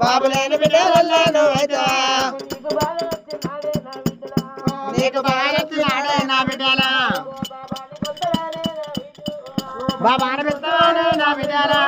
బాబులేని బిడ్డ వల్ల నువ్వైతే నీకు బాగా నా బిడ్డలా బాబా అనిపిస్తానే నా బిడ్డలా